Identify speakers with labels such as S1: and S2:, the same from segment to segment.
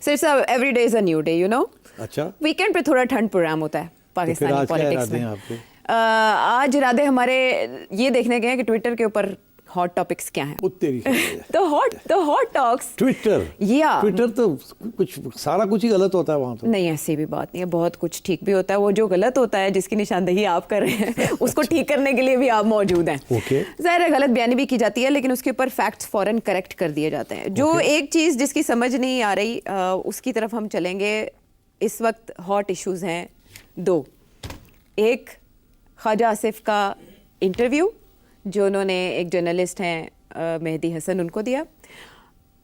S1: सिर्फ every day is a new day, you know.
S2: अच्छा,
S1: weekend पे थोड़ा ठंड प्रोग्राम होता है पाकिस्तानी पॉलिटिक्स में। आज इरादे हमारे ये देखने गए हैं कि ट्विटर के ऊपर हॉट टॉपिक्स क्या हैं। तो हॉट टॉक्स
S2: ट्विटर,
S1: या
S2: ट्विटर तो कुछ सारा कुछ ही गलत होता है वहाँ तो।
S1: नहीं, ऐसी भी बात नहीं है, बहुत कुछ ठीक भी होता है। वो जो गलत होता है जिसकी निशानदेही आप कर रहे हैं उसको ठीक करने के लिए भी आप मौजूद हैं। ज़ाहिर है गलत बयानी भी की जाती है, लेकिन उसके ऊपर फैक्ट्स फौरन करेक्ट कर दिए जाते हैं। जो एक चीज़ जिसकी समझ नहीं आ रही उसकी तरफ हम चलेंगे। इस वक्त हॉट इश्यूज़ हैं दो। एक ख्वाजा आसिफ का इंटरव्यू जो उन्होंने एक जर्नलिस्ट हैं मेहदी हसन उनको दिया,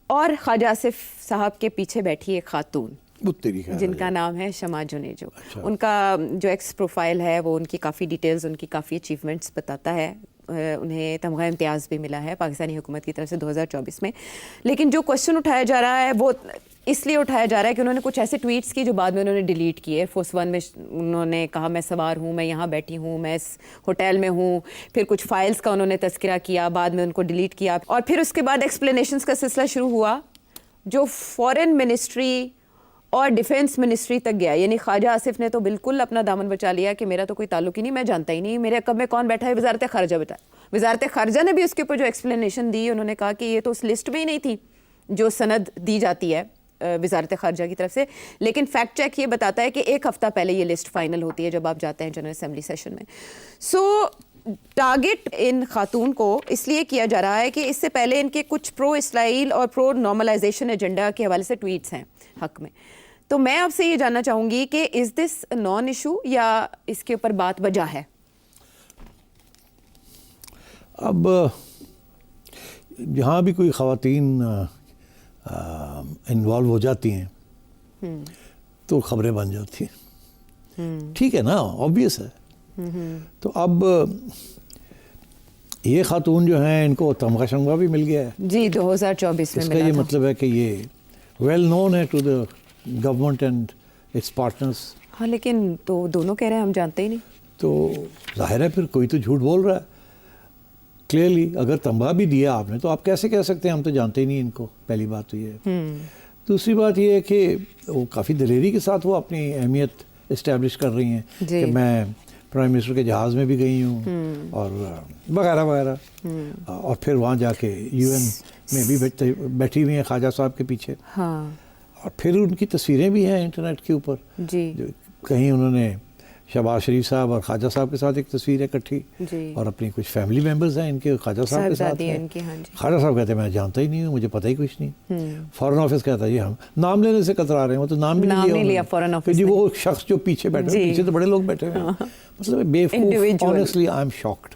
S1: और ख्वाजा आसिफ साहब के पीछे बैठी एक खातून जिनका नाम है शमा जुनेजो। अच्छा। उनका जो एक्स प्रोफाइल है वो उनकी काफ़ी डिटेल्स, उनकी काफ़ी अचीवमेंट्स बताता है। उन्हें तमगा इम्तियाज़ भी मिला है पाकिस्तानी हुकूमत की तरफ से 2024 में। लेकिन जो क्वेश्चन उठाया जा रहा है वो इसलिए उठाया जा रहा है कि उन्होंने कुछ ऐसे ट्वीट्स की जो बाद में उन्होंने डिलीट किए। एयरफोर्स वन में उन्होंने कहा मैं सवार हूँ, मैं यहाँ बैठी हूँ, मैं इस होटल में हूँ। फिर कुछ फाइल्स का उन्होंने तस्करा किया, बाद में उनको डिलीट किया, और फिर उसके बाद एक्सप्लेनेशंस का सिलसिला शुरू हुआ जो फॉरेन मिनिस्ट्री और डिफेंस मिनिस्ट्री तक गया। यानी ख्वाजा आसिफ ने तो बिल्कुल अपना दामन बचा लिया कि मेरा तो कोई ताल्लुक ही नहीं, मैं जानता ही नहीं मेरे कब में कौन बैठा है। वजारत खारजा बैठा है। वजारत खारजा ने भी उसके ऊपर जो एक्सप्लेनेशन दी, उन्होंने कहा कि ये तो उस लिस्ट में ही नहीं थी जो सनद दी जाती है वजारत खारजा की तरफ से। लेकिन फैक्ट चेक ये बताता है कि एक हफ़्ता पहले ये लिस्ट फाइनल होती है जब आप जाते हैं जनरल असेंबली सेशन में। सो टारगेट इन खातून को इसलिए किया जा रहा है कि इससे पहले इनके कुछ प्रो इसराइल और प्रो नॉर्मलाइजेशन एजेंडा के हवाले से ट्वीट्स हैं हक में। तो मैं आपसे ये जानना चाहूँगी कि इज़ दिस नॉन इशू या इसके ऊपर बात वजह है?
S2: अब जहाँ भी कोई ख़वातीन इन्वॉल्व हो जाती हैं तो ख़बरें बन जाती हैं। ठीक है ना, ऑब्वियस है। तो अब ये खातून जो हैं इनको तमगा शमगा भी मिल गया है
S1: जी 2024 में।
S2: इसका ये मतलब है कि ये वेल नोन है to the government and its partners.
S1: हाँ, लेकिन तो दोनों कह रहे हैं हम जानते ही नहीं। तो
S2: जाहिर है फिर कोई तो झूठ बोल रहा है क्लियरली। अगर तमगा भी दिया आपने तो आप कैसे कह सकते हैं हम तो जानते ही नहीं इनको। पहली बात तो ये है। दूसरी बात ये है कि वो काफ़ी दलेरी के साथ वो अपनी अहमियत इस्टेब्लिश कर रही हैं कि मैं प्राइम मिनिस्टर के जहाज़ में भी गई हूँ और वगैरह वगैरह, और फिर वहाँ जाके यूएन में भी बैठी हुई हैं ख्वाजा साहब के पीछे।
S1: हाँ।
S2: और फिर उनकी तस्वीरें भी हैं इंटरनेट के ऊपर जी। कहीं उन्होंने शहबाज शरीफ साहब और ख्वाजा साहब के साथ एक तस्वीर है इकट्ठी, और अपनी कुछ फैमिली मेंबर्स हैं इनके ख्वाजा साहब के साथ। ख्वाजा साहब कहते हैं मैं जानता ही नहीं हूँ, मुझे पता ही कुछ नहीं। फॉरेन ऑफिस कहता है जी हम नाम लेने से कतरा रहे हैं, वो तो नाम भी नहीं लिया फॉरेन ऑफिस जी। वो शख्स जो पीछे बैठे हैं, पीछे तो बड़े लोग बैठे हुए हैं, मतलब बेवकूफ। Honestly I am shocked,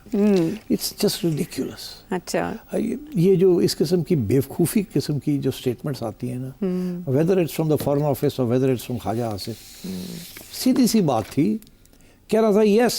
S2: it's just ridiculous. अच्छा, ये जो इस किस्म की बेवकूफ़ी किस्म की जो स्टेटमेंट्स आती हैं ना, whether it's from the foreign office और whether it's from Khawaja Asif, सीधी सी बात थी। कह रहा था यस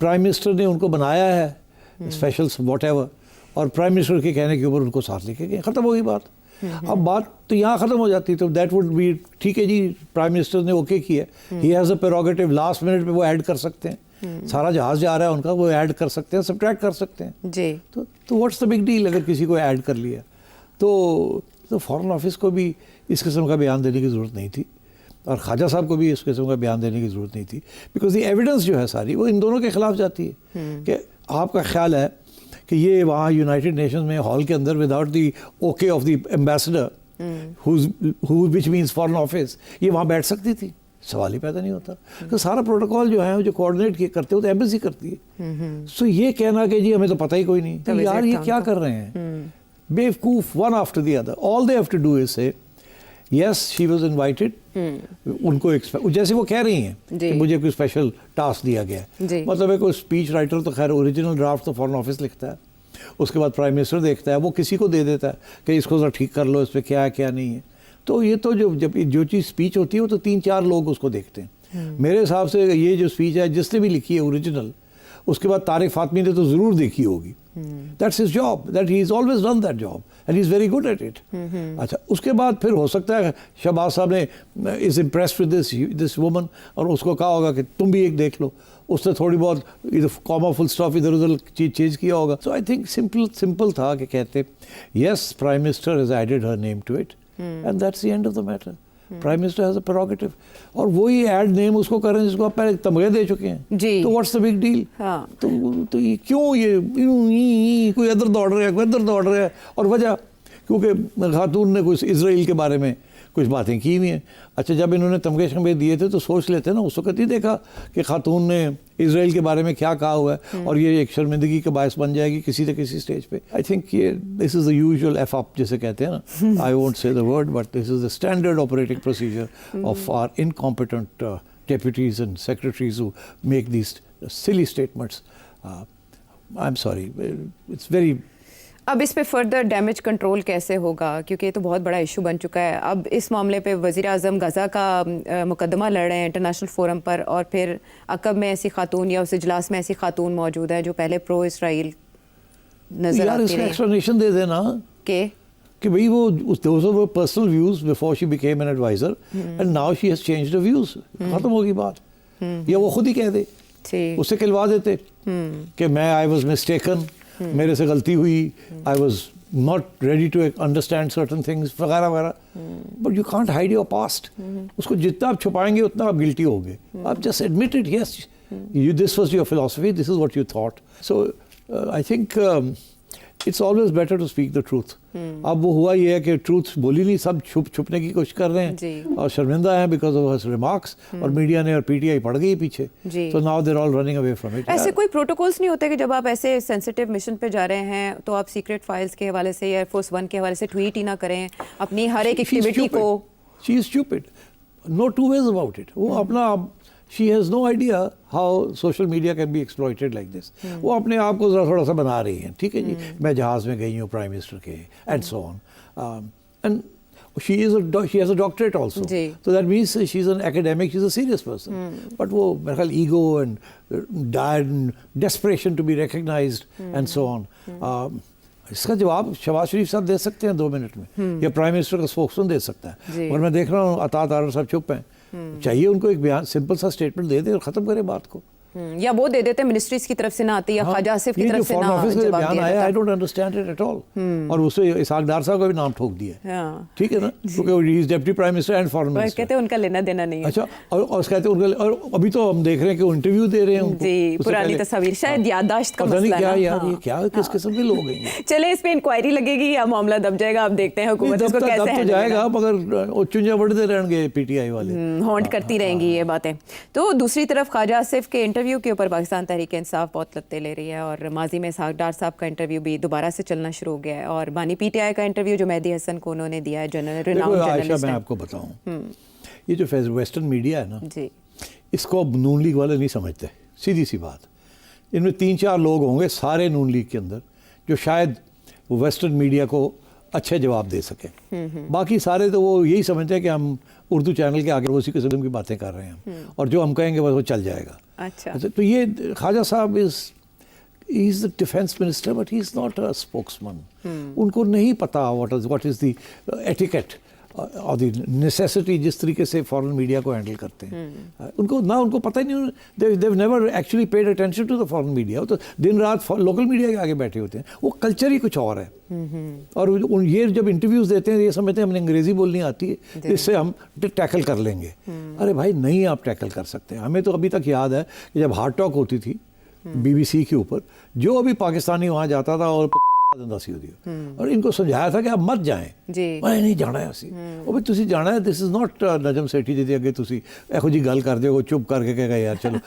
S2: प्राइम मिनिस्टर ने उनको बनाया है स्पेशल व्हाटएवर, और प्राइम मिनिस्टर के कहने के ऊपर उनको साथ लेके गए, ख़त्म हो गई बात। अब बात तो यहाँ ख़त्म हो जाती, तो दैट वुड बी ठीक है जी, प्राइम मिनिस्टर ने ओके किया, he has a prerogative, last minute पे वो ऐड कर सकते हैं। सारा जहाज़ जा रहा है उनका, वो ऐड कर सकते हैं, सब्ट्रैक्ट कर सकते हैं जी। तो व्हाट्स द बिग डील अगर किसी को ऐड कर लिया तो फॉरेन ऑफिस को भी इस किस्म का बयान देने की ज़रूरत नहीं थी, और ख्वाजा साहब को भी इस किस्म का बयान देने की ज़रूरत नहीं थी, बिकॉज ये एविडेंस जो है सारी वो इन दोनों के ख़िलाफ़ जाती है। कि आपका ख्याल है कि ये वहाँ यूनाइटेड नेशंस में हॉल के अंदर without the okay of the ambassador which means foreign office, ये वहाँ बैठ सकती थी? सवाल ही पैदा नहीं होता। तो सारा प्रोटोकॉल जो है जो कोऑर्डिनेट करते हो तो एम्बेसी करती है। सो ये कहना कि जी हमें तो पता ही कोई नहीं, तो यार ये क्या कर रहे हैं बेवकूफ़, one after the other. All they have to do is say yes she was invited, उनको जैसे वो कह रही हैं कि मुझे कोई स्पेशल टास्क दिया गया है, मतलब है कोई स्पीच राइटर तो खैर ओरिजिनल ड्राफ्ट तो फॉरेन ऑफिस लिखता है, उसके बाद प्राइम मिनिस्टर देखता है, वो किसी को दे देता है कि इसको ज़रा ठीक कर लो, इस पर क्या है क्या नहीं है। तो ये तो जो चीज़ स्पीच होती है वो तो 3-4 लोग उसको देखते हैं। मेरे हिसाब से ये जो स्पीच है जिसने भी लिखी है ओरिजिनल, उसके बाद तारिक फातमी ने तो ज़रूर देखी होगी। That's his job, that he is always done that job and he is very good at it. अच्छा, उसके बाद फिर हो सकता है शहबाज साहब ने is impressed with this woman और उसको कहा होगा कि तुम भी एक देख लो, उसने थोड़ी बहुत इधर कॉमा फुल स्टॉप इधर उधर चीज़ चेंज किया होगा। सो आई थिंक सिंपल था कि कहते yes prime minister has added her name to it and that's the end of the matter. Prime minister has a prerogative, और वही ऐड नेम उसको करें जिसको आप पहले तमगे दे चुके हैं
S1: जी,
S2: तो व्हाट्स द बिग डील। तो ये क्यों ये कोई इधर दौड़ रहा है, कोई इधर दौड़ रहा है, और वजह क्योंकि खातून ने कुछ इसराइल के बारे में कुछ बातें की हुई हैं। अच्छा, जब इन्होंने तमगे शमगे दिए थे तो सोच लेते ना, उस वक्त ही देखा कि खातून ने इसराइल के बारे में क्या कहा हुआ है, और ये एक शर्मिंदगी का बायस बन जाएगी किसी न किसी स्टेज पे। आई थिंक ये this is the usual F up जिसे कहते हैं ना, I won't say the word but this is the standard operating procedure of our incompetent deputies and secretaries who make these silly statements. I'm sorry, it's very.
S1: अब इस पे further damage control कैसे होगा, क्योंकि ये तो बहुत बड़ा इशू बन चुका है। अब इस मामले पे वज़ीर आज़म गज़ा का मुकदमा लड़ रहे हैं इंटरनेशनल फोरम पर, और फिर अकब में ऐसी खातून या उस इजलास में ऐसी खातून मौजूद है जो पहले प्रो इसराइल नजर आती रही।
S2: एक्सप्लेनेशन दे देना कि भाई वो those were personal views before she became an advisor and now she has changed her views, खत्म होगी बात। या वो खुद ही कह दे, उससे खिलवा देते कि मैं I was mistaken, मेरे से गलती हुई, I was not ready to understand certain things वगैरह वगैरह। But you can't hide your past। उसको जितना आप छुपाएंगे उतना आप गिल्टी होगे। आप just admit it, yes, this was your philosophy, this is what you thought। So I think it's always better to speak the truth। अब वो हुआ ये है कि ट्रूथ बोली नहीं, सब छुपने की कोशिश कर रहे हैं और शर्मिंदा हैं बिकॉज ऑफ हर रिमार्क्स, और मीडिया ने और पीटीआई पड़ गई पीछे, तो now they are all running away from it.
S1: ऐसे कोई प्रोटोकॉल्स नहीं होते कि जब आप ऐसे सेंसिटिव मिशन पे जा रहे हैं तो आप सीक्रेट फाइल्स के हवाले से या एयरफोर्स वन के हवाले से ट्वीट ही ना करें अपनी हर एक एक्टिविटी को?
S2: She is stupid, no two ways about it. वो अपना she has no idea how social media can be exploited like this। वो अपने आप को थोड़ा सा बना रही हैं, ठीक है जी, मैं जहाज़ में गई हूँ प्राइम मिनिस्टर के, and so on, and she has a doctorate also, so that means she's an academic, she's a serious person, but वो मेरे ख्याल ego and desperation to be recognized and so on। इसका जवाब शहबाज शरीफ साहब दे सकते हैं 2 minute में, या प्राइम मिनिस्टर का स्पोक्समैन दे सकता है, और मैं देख रहा हूँ अतात आरर साहब चुप हैं। चाहिए उनको एक बयान, सिंपल सा स्टेटमेंट दे दे और खत्म करें बात को।
S1: या वो दे देते मिनिस्ट्रीज की तरफ से ना आती, या ख्वाजा आसिफ की तरफ से ना जवाब दिया जाता।
S2: I don't understand it at all. और उससे इसहाक डार साहब का भी नाम ठोक दिया, ठीक है ना, क्योंकि he is deputy prime minister and foreign minister.
S1: कहते हैं उनका लेना देना नहीं है।
S2: अच्छा, और कहते हैं उनका, और अभी तो हम देख रहे हैं कि इंटरव्यू दे रहे हैं उनको,
S1: जी, पुरानी तस्वीर, शायद याददाश्त का मसला
S2: है। यार ये क्या किस किस्म के लोग हैं।
S1: चले, इस पे इंक्वायरी लगेगी या मामला दब जाएगा, आप देखते हैं हुकूमत इसको कैसे हैंडल
S2: जाएगा, मगर चुंजा बढ़ते रहेंगे पीटीआई वाले,
S1: हॉन्ट करती रहेंगी ये बातें। तो दूसरी तरफ ख्वाजा आसिफ के इंटरव्यू के ऊपर पाकिस्तान तहरीक इंसाफ बहुत लत्ते ले रही है, और माजी में इसहाक डार साहब का इंटरव्यू भी दोबारा से चलना शुरू हो गया है, और बानी पीटीआई का इंटरव्यू जो मेहदी हसन को उन्होंने दिया है,
S2: जर्नलिस्ट। मैं आपको बताऊं, ये जो वेस्टर्न मीडिया है ना जी, इसको नून लीग वाले नहीं समझते, सीधी सी बात। इनमें 3-4 लोग होंगे सारे नून लीग के अंदर जो शायद वेस्टर्न मीडिया को अच्छे जवाब दे सके, बाकी सारे तो वो यही समझते हैं कि हम उर्दू चैनल के आगे उसी किस्म की बातें कर रहे हैं, और जो हम कहेंगे वो चल जाएगा। अच्छा, तो ये Khwaja Sahab is the defence minister but he is not a spokesman. उनको नहीं पता व्हाट इज द एटिकेट और द नेसेसिटी जिस तरीके से फॉरेन मीडिया को हैंडल करते हैं। उनको पता ही नहीं, they never actually paid attention to the foreign media. तो दिन रात लोकल मीडिया के आगे बैठे होते हैं, वो कल्चर ही कुछ और है। और ये जब इंटरव्यूज देते हैं ये समझते हैं हमें अंग्रेजी बोलनी आती है, इससे हम टैकल कर लेंगे। अरे भाई नहीं, आप टैकल कर सकते हैं। हमें तो अभी तक याद है कि जब हार्ट टॉक होती थी BBC के ऊपर, जो अभी पाकिस्तानी वहाँ जाता था और और इनको समझाया था कि आप मत जाएं, मैं नहीं जाना है असी, और भाई तुसी जाना है, this is not Najam Sethi जी अगे तुसी एहो जी गल कर दिओ, चुप करके कहेगा यार चलो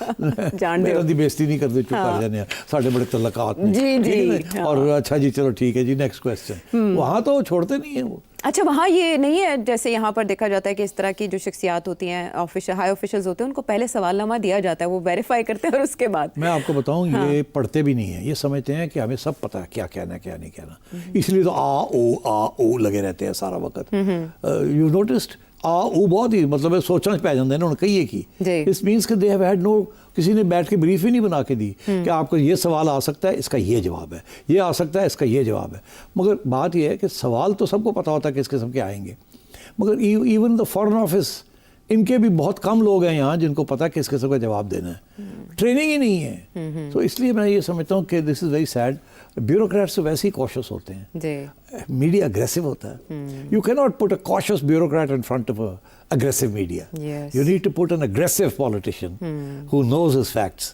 S2: मेरा दी बेइज्जती नहीं करते, चुप कर जाने साढ़े बड़े तलकात ने, और अच्छा जी चलो ठीक है जी नेक्स्ट क्वेश्चन। वहाँ तो छोड़ते नहीं है वो।
S1: अच्छा, वहाँ ये नहीं है जैसे यहाँ पर देखा जाता है कि इस तरह की जो शख्सियात होती हैं, ऑफिशियल हाई ऑफिशियल्स होते हैं, उनको पहले सवालनामा दिया जाता है, वो वेरीफाई करते हैं और उसके बाद।
S2: मैं आपको बताऊँ, ये पढ़ते भी नहीं है, ये समझते हैं कि हमें सब पता है क्या कहना है क्या नहीं कहना, इसलिए तो आ ओ लगे रहते हैं सारा वक्त। यू नोटिस्ड वो बहुत ही मतलब सोचना पै जाते हैं, उन्होंने कही की इस मीन्स कि दे हैव हैड नो, किसी ने बैठ के ब्रीफ ही नहीं बना के दी कि आपको ये सवाल आ सकता है, इसका ये जवाब है, ये आ सकता है, इसका ये जवाब है। मगर बात ये है कि सवाल तो सबको पता होता है किस किस्म के आएंगे, मगर इवन द फॉरेन ऑफिस, इनके भी बहुत कम लोग हैं यहाँ जिनको पता है किस किस्म का जवाब देना है, ट्रेनिंग ही नहीं है। तो इसलिए मैं ये समझता हूँ कि this is very sad. Bureaucrats वैसे ही कॉशियस होते हैं, मीडिया अग्रेसिव होता है. You cannot put a cautious bureaucrat in front of a aggressive media.
S1: Yes.
S2: You need to put an aggressive politician who knows his facts,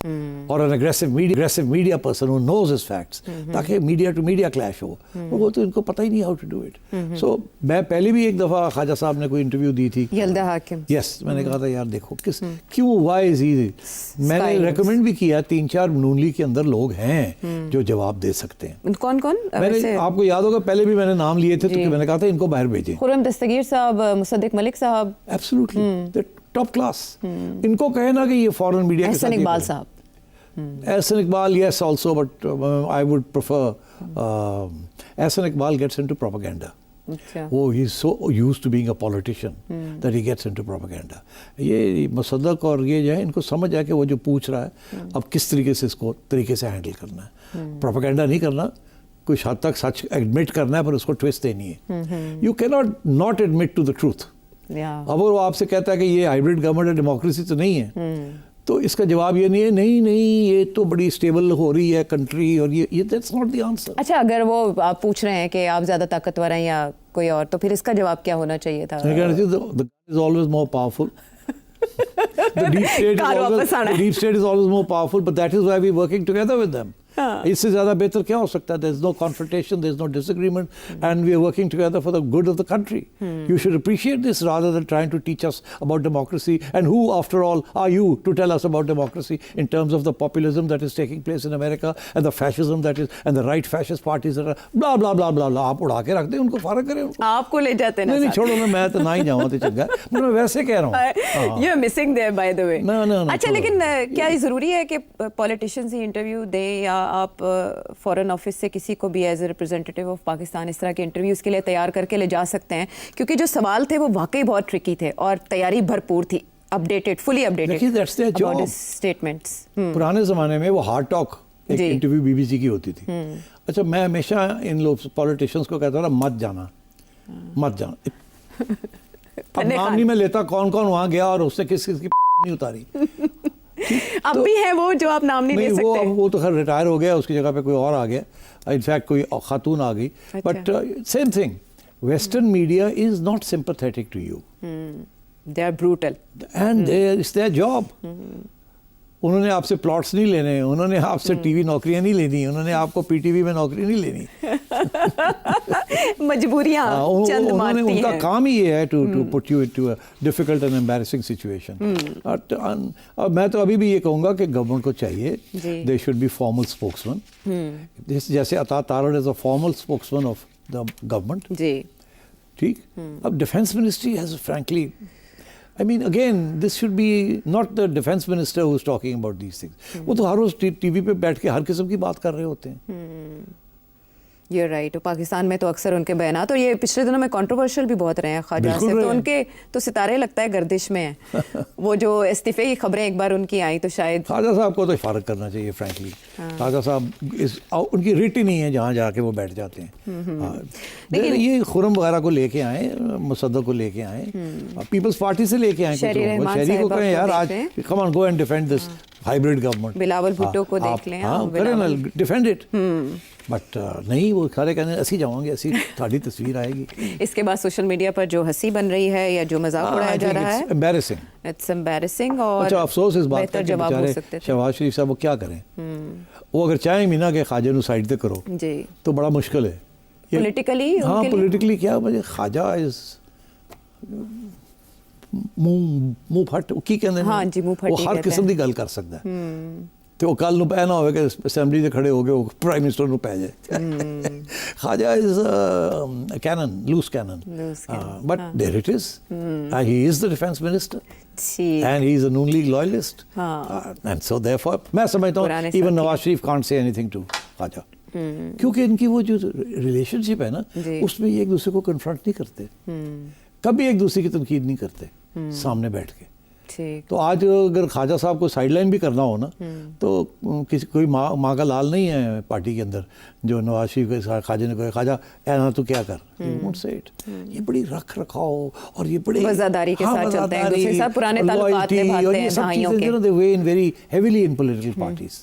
S2: or an aggressive media person who knows his facts, ताकि media to media clash हो. वो तो इनको पता ही नहीं how to do it. So मैं पहले भी एक दफ़ा ख्वाजा साहब ने कोई इंटरव्यू दी थी.
S1: यल्दा हाकिम.
S2: Yes, मैंने कहा था यार देखो क्यों why is he. मैंने रेकमेंड भी किया 3-4 नून लीग के अंदर लोग हैं जो जवाब दे सकते हैं.
S1: कौन कौन?
S2: मैंने आपको याद होगा पहले भी मैंने नाम लिए थे तो मैंने कहा था इनको बाहर भेजें.
S1: खुर्रम दस्तगीर साहब, मुसद्दिक मलिक साहब.
S2: Absolutely, they're top class. इनको कहे ना कि ये फॉरेन मीडिया के साथ.
S1: एहसन इकबाल साहब.
S2: Ehsan Iqbal, yes, also, but I would prefer. Ehsan Iqbal gets into propaganda.
S1: अच्छा.
S2: Oh, he's so used to being a politician that he gets into propaganda. ये मुसद्दक और ये जो है इनको समझ आया कि वो जो पूछ रहा है अब किस तरीके से इसको तरीके से हैंडल करना है. प्रोपेगेंडा नहीं करना, कुछ हद तक सच एडमिट करना है पर उसको ट्विस्ट देनी है. You can not admit to the truth. अब वो आपसे कहता है कि ये हाइब्रिड गवर्नमेंट है, डेमोक्रेसी तो नहीं है, तो इसका जवाब ये नहीं है नहीं ये तो बड़ी स्टेबल हो रही है कंट्री और ये दैट्स नॉट द आंसर.
S1: अच्छा, अगर वो आप पूछ रहे हैं कि आप ज्यादा ताकतवर हैं या कोई और, तो फिर इसका जवाब क्या होना चाहिए था?
S2: The is always more powerful. The deep state is always more powerful, but that is why we're working together with them. इससे ज़्यादा बेहतर क्या हो सकता है? There is no confrontation, there is no disagreement, and we are working together for the good of the country. You should appreciate this rather than trying to teach us about democracy. And who, after all, are you to tell us about democracy in terms of the populism that is taking place in America and the fascism that is, and the right fascist parties that are blah blah blah blah blah. आप उड़ा के रखते हैं उनको, फारक करें उनको.
S1: आपको ले जाते हैं ना.
S2: नहीं छोड़ो ना, मैं तो ना ही जाऊँ तो चंगा. मैं वैसे कह रहा हूँ.
S1: You are missing there by the way.
S2: No.
S1: अच्छा, लेकिन क्या ये ज़रूरी है कि पॉलिटिशियंस ही इंटरव्यू दें या आप फॉरेन ऑफिस से किसी को भी as a representative of Pakistan इस तरह के इंटरव्यूज़ के लिए तैयार करके ले जा सकते हैं? क्योंकि जो सवाल थे वो वाकई बहुत ट्रिकी थे और तैयारी भरपूर थी, अपडेटेड, फुली अपडेटेड स्टेटमेंट्स.
S2: पुराने ज़माने में वो हार्ड टॉक एक इंटरव्यू बीबीसी की होती थी. अच्छा, मैं हमेशा इन लोग पॉलिटिशियंस को कहता था मत जाना. अब नाम नहीं मैं लेता कौन कौन वहाँ गया और उससे किस किस की नहीं उतारी.
S1: अब भी है वो जो आप नाम नहीं ले सकते.
S2: वो तो खैर रिटायर हो गया, उसकी जगह पे कोई और आ गया. इनफैक्ट कोई खातून आ गई. But same thing, western media is not sympathetic to you.
S1: They are brutal
S2: and it's their job. उन्होंने आपसे प्लॉट्स नहीं लेने, उन्होंने आपसे टीवी नौकरियां नहीं लेनी, उन्होंने आपको पीटीवी में नौकरी नहीं लेनी.
S1: मजबूरियां चंद मारती हैं.
S2: उनका काम ही ये है to put you into a difficult and embarrassing situation. और मैं तो अभी भी ये कहूँगा कि गवर्नमेंट को चाहिए they should be formal spokesman. जैसे अता Tarar is a formal spokesman of the government. ठीक. अब defence ministry has frankly, I mean, again, this should be not the defense minister who's talking about these things. वो तो हर रोज TV पे बैठ के हर किस्म की बात कर रहे होते हैं.
S1: You're right. तो पाकिस्तान में तो अक्सर उनके बयानात, और ये पिछले दिनों में कंट्रोवर्शियल भी बहुत रहे हैं ख्वाजा से, तो उनके तो सितारे लगता है गर्दिश में हैं. वो जो इस्तीफे की खबरें एक बार उनकी आई तो शायद
S2: ख्वाजा साहब को तो फारग करना चाहिए फ्रैंकली. ख्वाजा साहब उनकी रिट ही नहीं है जहाँ जाके वो बैठ जाते हैं. लेकिन ये खुर्रम वगैरह को लेके आए, मुसद्दक को लेके आए, पीपल्स पार्टी से लेके आए, शहरी को कहें यार आज come on go and defend this hybrid government.
S1: Bilawal Bhutto को देख लें,
S2: करें ना, डिफेंड इट. बट नहीं, वो सारे कहने ऐसी जाओगे, ऐसी साड़ी तस्वीर आएगी.
S1: इसके बाद सोशल मीडिया पर जो हंसी बन रही है या जो मजाक उड़ाया जा रहा है, इट्स एम्बैरेसिंग. और
S2: अच्छा, अफसोस इस बात का कि बेचारे शहबाज शरीफ साहब वो क्या करें. वो अगर चाहें भी ना कि ख्वाजा नु साइड पे करो तो बड़ा मुश्किल है
S1: पॉलिटिकली.
S2: हाँ, पॉलिटिकली क्या, मुझे ख्वाजा इज मुंह फट की कहते हैं.
S1: हाँ जी, मुंह फट.
S2: वो हर किस्म की गल कर सकता है. तो कल ਨੂੰ ਪੈ ਨਾ ਹੋਵੇ ਕਿ ਅਸੈਂਬਲੀ ਦੇ ਖੜੇ ਹੋ ਗਏ ਉਹ ਪ੍ਰਾਈਮ ਮਿਨਿਸਟਰ ਨੂੰ ਪੈ ਜਾਏ. Khawaja is cannon, loose cannon. But there it is. He is the defence minister and he is a Noon League loyalist. And so therefore मैं समझता हूँ even Nawaz Sharif can't say anything to खाजा. क्योंकि इनकी वो जो रिलेशनशिप है ना उसमें एक दूसरे को कन्फ्रंट नहीं करते, कभी एक दूसरे की तनकीद नहीं करते सामने बैठ के. तो आज अगर ख्वाजा साहब को साइडलाइन भी करना हो ना तो किसी कोई माँ का लाल नहीं है पार्टी के अंदर जो नवाज शरीफ के ख्वाजा ने कहा ख्वाजा ऐना तो क्या कर. Won't say it. ये बड़ी रख रखाव और ये बड़ी
S1: वफादारी के साथ चलते हैं, दूसरे साथ पुराने ताल्लुकात निभाते हैं भाइयों के.
S2: They weigh in very heavily in political parties.